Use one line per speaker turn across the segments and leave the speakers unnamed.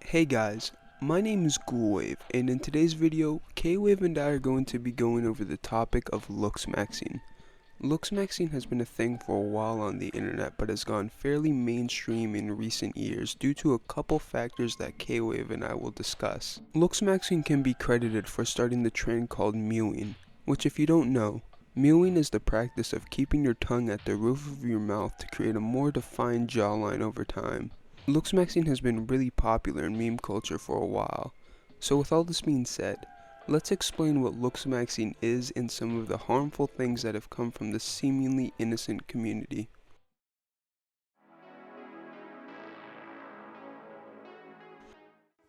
Hey guys, my name is Ghoulwave, and in today's video, K-Wave and I are going to be going over the topic of Looksmaxxing. Looksmaxxing has been a thing for a while on the internet, but has gone fairly mainstream in recent years due to a couple factors that K-Wave and I will discuss. Looksmaxxing can be credited for starting the trend called mewing, which if you don't know, mewing is the practice of keeping your tongue at the roof of your mouth to create a more defined jawline over time. Looksmaxxing has been really popular in meme culture for a while, so with all this being said, let's explain what Looksmaxxing is and some of the harmful things that have come from this seemingly innocent community.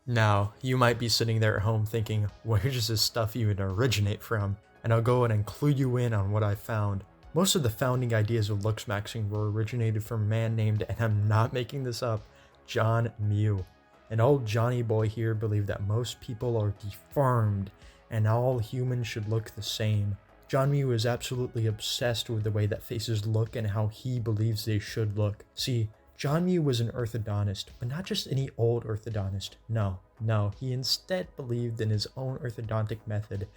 Now, you might be sitting there at home thinking, where does this stuff even originate from? And I'll go and clue you in on what I found. Most of the founding ideas of Looksmaxxing were originated from a man named, and I'm not making this up, John Mew. An old Johnny boy here believed that most people are deformed and all humans should look the same. John Mew is absolutely obsessed with the way that faces look and how he believes they should look. See, John Mew was an orthodontist, but not just any old orthodontist. No, he instead believed in his own orthodontic method,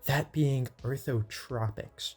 that being orthotropics.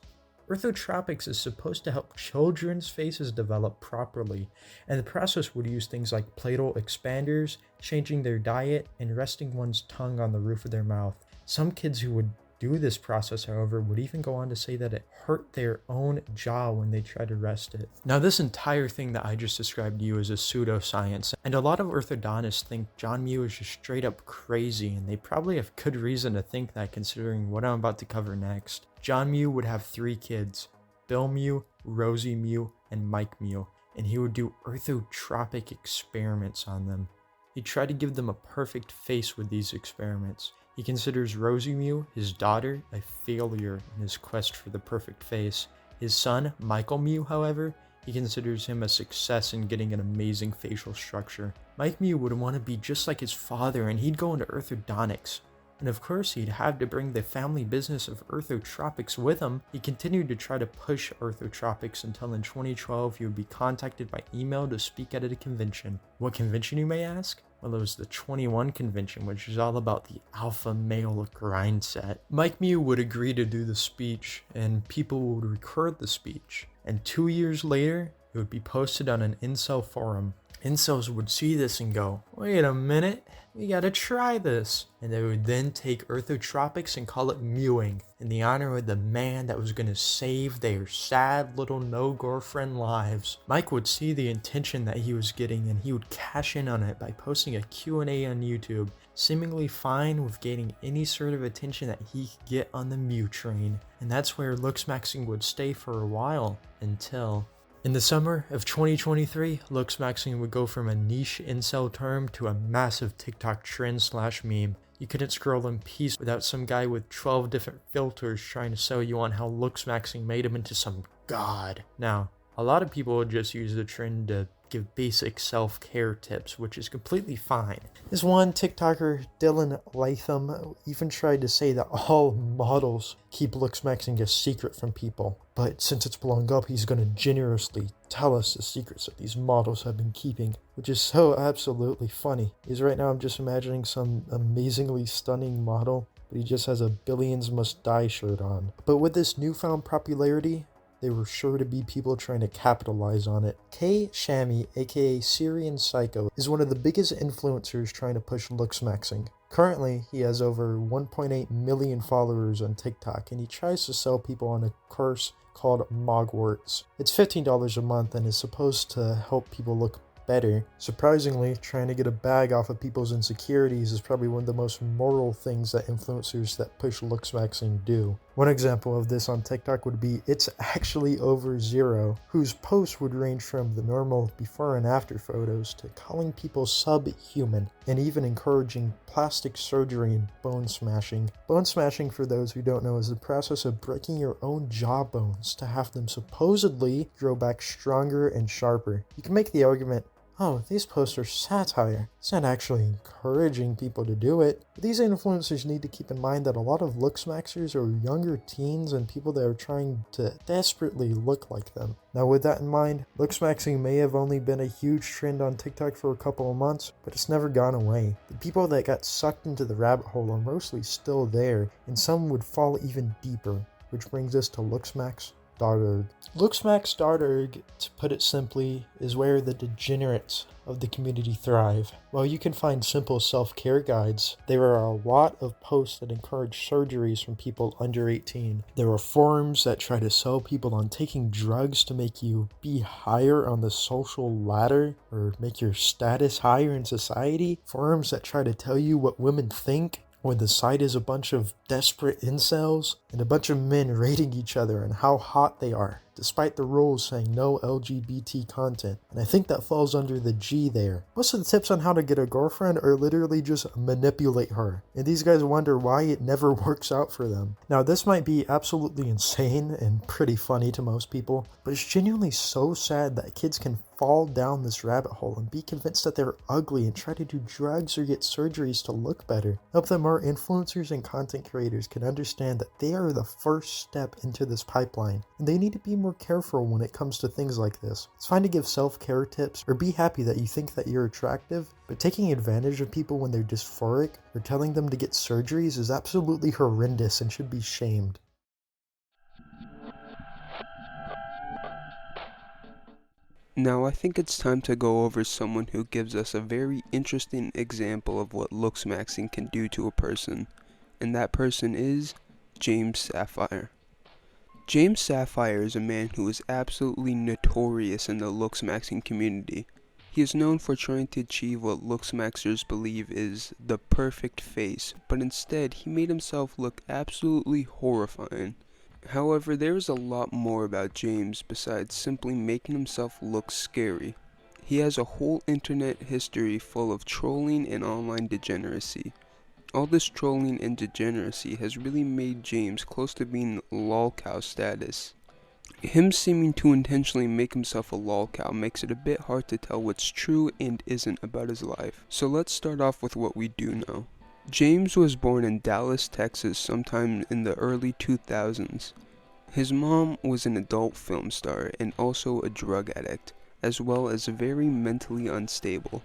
Orthotropics is supposed to help children's faces develop properly, and the process would use things like platal expanders, changing their diet, and resting one's tongue on the roof of their mouth. Some kids who would do this process, however, would even go on to say that it hurt their own jaw when they tried to rest it. Now, this entire thing that I just described to you is a pseudoscience, and a lot of orthodontists think John Mew is just straight up crazy, and they probably have good reason to think that considering what I'm about to cover next. John Mew would have 3 kids, Bill Mew, Rosie Mew, and Mike Mew, and he would do orthotropic experiments on them. He tried to give them a perfect face with these experiments. He considers Rosie Mew, his daughter, a failure in his quest for the perfect face. His son, Michael Mew, however, he considers him a success in getting an amazing facial structure. Mike Mew would want to be just like his father, and he'd go into orthodontics. And of course, he'd have to bring the family business of orthotropics with him. He continued to try to push orthotropics until in 2012 he would be contacted by email to speak at a convention. What convention, you may ask? Well, it was the 21 convention, which is all about the alpha male grind set. Mike Mew would agree to do the speech, and people would record the speech. And 2 years later, it would be posted on an incel forum. Incels would see this and go, wait a minute, we gotta try this. And they would then take orthotropics and call it mewing in the honor of the man that was gonna save their sad little no-girlfriend lives. Mike would see the attention that he was getting and he would cash in on it by posting a Q&A on YouTube, seemingly fine with gaining any sort of attention that he could get on the Mew train. And that's where Looksmaxxing would stay for a while until... In the summer of 2023, Looksmaxxing would go from a niche incel term to a massive TikTok trend/meme. You couldn't scroll in peace without some guy with 12 different filters trying to sell you on how Looksmaxxing made him into some god. Now, a lot of people would just use the trend to give basic self-care tips, which is completely fine. This one TikToker, Dylan Latham, even tried to say that all models keep Looksmaxxing a secret from people. But since it's blowing up, he's going to generously tell us the secrets that these models have been keeping, which is so absolutely funny. Because right now I'm just imagining some amazingly stunning model, but he just has a Billions Must Die shirt on. But with this newfound popularity, there were sure to be people trying to capitalize on it. K Shami, aka Syrian Psycho, is one of the biggest influencers trying to push Looksmaxxing. Currently, he has over 1.8 million followers on TikTok, and he tries to sell people on a course called Mogwarts. It's $15 a month and is supposed to help people look better. Surprisingly, trying to get a bag off of people's insecurities is probably one of the most moral things that influencers that push Looksmaxxing do. One example of this on TikTok would be It's Actually Over Zero, whose posts would range from the normal before and after photos to calling people subhuman and even encouraging plastic surgery and bone smashing. Bone smashing, for those who don't know, is the process of breaking your own jaw bones to have them supposedly grow back stronger and sharper. You can make the argument oh, these posts are satire. It's not actually encouraging people to do it. But these influencers need to keep in mind that a lot of Looksmaxers are younger teens and people that are trying to desperately look like them. Now with that in mind, Looksmaxing may have only been a huge trend on TikTok for a couple of months, but it's never gone away. The people that got sucked into the rabbit hole are mostly still there, and some would fall even deeper, which brings us to Looksmax.org. Looksmax.org, to put it simply, is where the degenerates of the community thrive. While you can find simple self-care guides, there are a lot of posts that encourage surgeries from people under 18. There are forums that try to sell people on taking drugs to make you be higher on the social ladder or make your status higher in society. Forums that try to tell you what women think, when the site is a bunch of desperate incels and a bunch of men rating each other and how hot they are, despite the rules saying no LGBT content. And I think that falls under the G there. Most of the tips on how to get a girlfriend are literally just manipulate her. And these guys wonder why it never works out for them. Now this might be absolutely insane and pretty funny to most people, but it's genuinely so sad that kids can fall down this rabbit hole and be convinced that they're ugly and try to do drugs or get surgeries to look better. I hope that more influencers and content creators can understand that they are the first step into this pipeline, and they need to be more careful when it comes to things like this. It's fine to give self-care tips or be happy that you think that you're attractive, but taking advantage of people when they're dysphoric or telling them to get surgeries is absolutely horrendous and should be shamed.
Now I think it's time to go over someone who gives us a very interesting example of what Looksmaxxing can do to a person, and that person is James Sapphire. James Sapphire is a man who is absolutely notorious in the Looksmaxxing community. He is known for trying to achieve what Looksmaxxers believe is the perfect face, but instead he made himself look absolutely horrifying. However, there is a lot more about James besides simply making himself look scary. He has a whole internet history full of trolling and online degeneracy. All this trolling and degeneracy has really made James close to being lolcow status. Him seeming to intentionally make himself a lolcow makes it a bit hard to tell what's true and isn't about his life. So let's start off with what we do know. James was born in Dallas, Texas sometime in the early 2000s. His mom was an adult film star and also a drug addict, as well as very mentally unstable.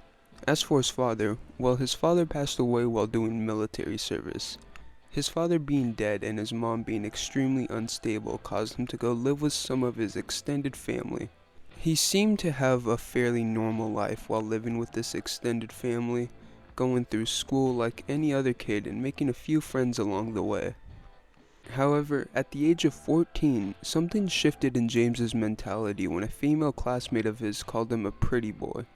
As for his father, well, his father passed away while doing military service. His father being dead and his mom being extremely unstable caused him to go live with some of his extended family. He seemed to have a fairly normal life while living with this extended family, going through school like any other kid and making a few friends along the way. However, at the age of 14, something shifted in James's mentality when a female classmate of his called him a pretty boy.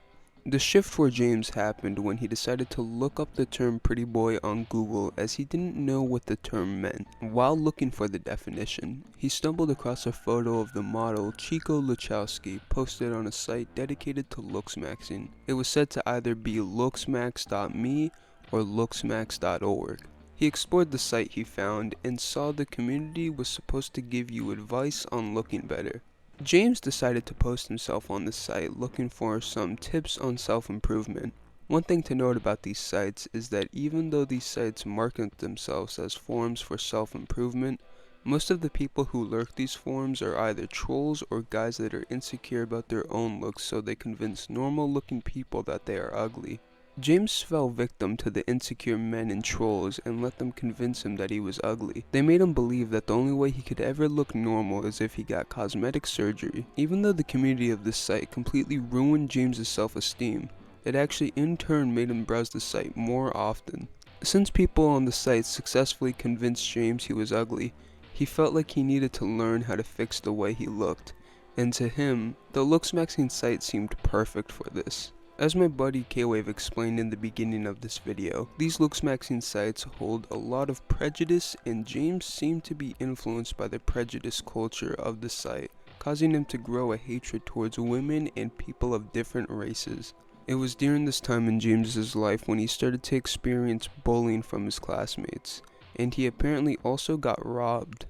The shift for James happened when he decided to look up the term pretty boy on Google, as he didn't know what the term meant. While looking for the definition, he stumbled across a photo of the model Chico Luchowski posted on a site dedicated to Looksmaxxing. It was said to either be looksmax.me or looksmax.org. He explored the site he found and saw the community was supposed to give you advice on looking better. James decided to post himself on the site looking for some tips on self-improvement. One thing to note about these sites is that even though these sites market themselves as forums for self-improvement, most of the people who lurk these forums are either trolls or guys that are insecure about their own looks, so they convince normal-looking people that they are ugly. James fell victim to the insecure men and trolls and let them convince him that he was ugly. They made him believe that the only way he could ever look normal is if he got cosmetic surgery. Even though the community of this site completely ruined James's self-esteem, it actually in turn made him browse the site more often. Since people on the site successfully convinced James he was ugly, he felt like he needed to learn how to fix the way he looked, and to him, the Looksmaxxing site seemed perfect for this. As my buddy K-Wave explained in the beginning of this video, these Looksmaxxing sites hold a lot of prejudice, and James seemed to be influenced by the prejudice culture of the site, causing him to grow a hatred towards women and people of different races. It was during this time in James's life when he started to experience bullying from his classmates, and he apparently also got robbed.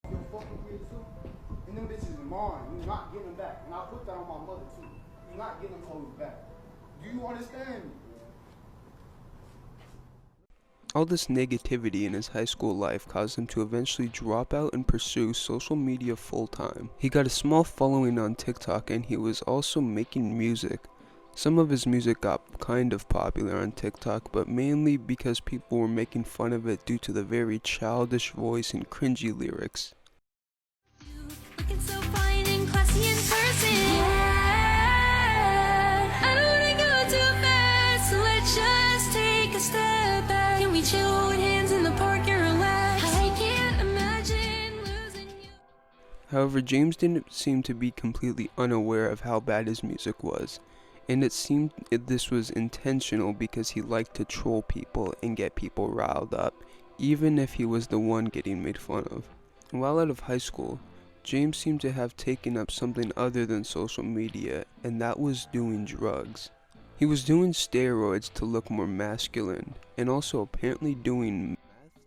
And them bitches are mine. You're not getting them back. And I put that on my mother too. You're not getting them hoes back. you understand?
All this negativity in his high school life caused him to eventually drop out and pursue social media full time. He got a small following on TikTok and he was also making music. Some of his music got kind of popular on TikTok, but mainly because people were making fun of it due to the very childish voice and cringy lyrics.
Looking so fine and classy in person. Yeah. I don't wanna go too fast, so let's just take a step back. Can we chill with hands in the park and relax? I can't imagine losing you.
However, James didn't seem to be completely unaware of how bad his music was, and it seemed this was intentional because he liked to troll people and get people riled up, even if he was the one getting made fun of. While out of high school, James seemed to have taken up something other than social media, and that was doing drugs. He was doing steroids to look more masculine, and also apparently doing meth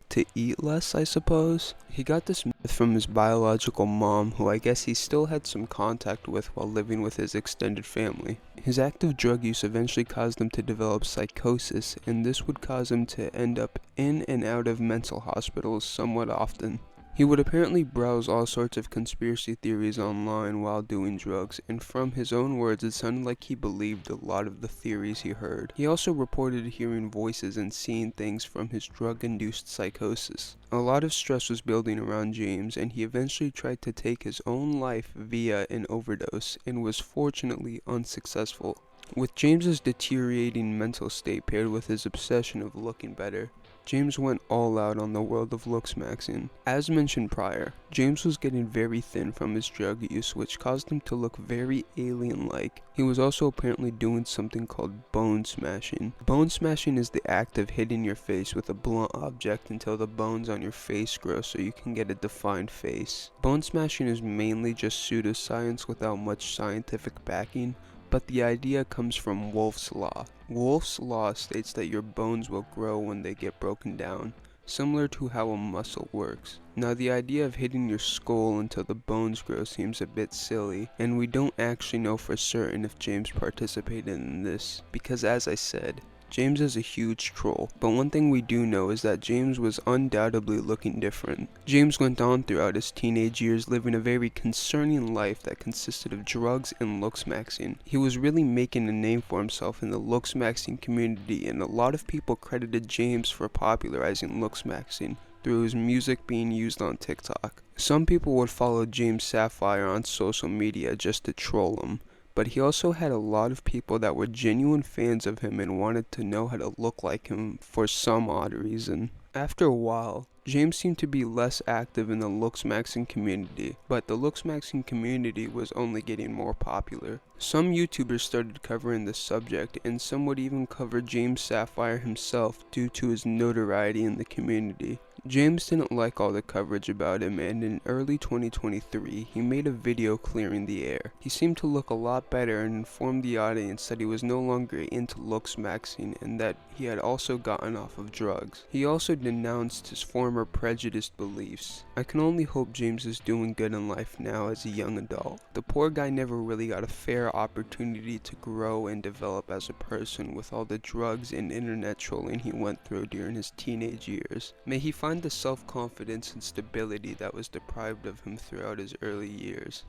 to eat less, I suppose. He got this meth from his biological mom, who I guess he still had some contact with while living with his extended family. His active drug use eventually caused him to develop psychosis, and this would cause him to end up in and out of mental hospitals somewhat often. He would apparently browse all sorts of conspiracy theories online while doing drugs, and from his own words it sounded like he believed a lot of the theories he heard. He also reported hearing voices and seeing things from his drug-induced psychosis. A lot of stress was building around James, and he eventually tried to take his own life via an overdose, and was fortunately unsuccessful. With James's deteriorating mental state paired with his obsession of looking better, James went all out on the world of Looksmaxxing. As mentioned prior, James was getting very thin from his drug use, which caused him to look very alien-like. He was also apparently doing something called bone smashing. Bone smashing is the act of hitting your face with a blunt object until the bones on your face grow so you can get a defined face. Bone smashing is mainly just pseudoscience without much scientific backing, but the idea comes from Wolff's Law. Wolff's Law states that your bones will grow when they get broken down, similar to how a muscle works. Now, the idea of hitting your skull until the bones grow seems a bit silly, and we don't actually know for certain if James participated in this, because as I said, James is a huge troll, but one thing we do know is that James was undoubtedly looking different. James went on throughout his teenage years living a very concerning life that consisted of drugs and looksmaxing. He was really making a name for himself in the looksmaxing community, and a lot of people credited James for popularizing looksmaxing through his music being used on TikTok. Some people would follow James Sapphire on social media just to troll him, but he also had a lot of people that were genuine fans of him and wanted to know how to look like him for some odd reason. After a while, James seemed to be less active in the looksmaxing community, but the looksmaxing community was only getting more popular. Some YouTubers started covering the subject, and some would even cover James Sapphire himself due to his notoriety in the community. James didn't like all the coverage about him, and in early 2023, he made a video clearing the air. He seemed to look a lot better and informed the audience that he was no longer into looksmaxing and that he had also gotten off of drugs. He also denounced his former prejudiced beliefs. I can only hope James is doing good in life now as a young adult. The poor guy never really got a fair opportunity to grow and develop as a person with all the drugs and internet trolling he went through during his teenage years. May he find the self-confidence and stability that was deprived of him throughout his early years.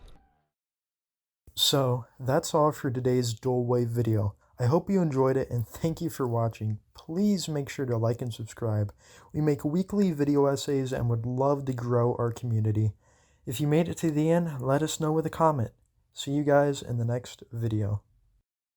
So, that's all for today's dual wave video. I hope you enjoyed it and thank you for watching. Please make sure to like and subscribe. We make weekly video essays and would love to grow our community. If you made it to the end, let us know with a comment. See you guys in the next video.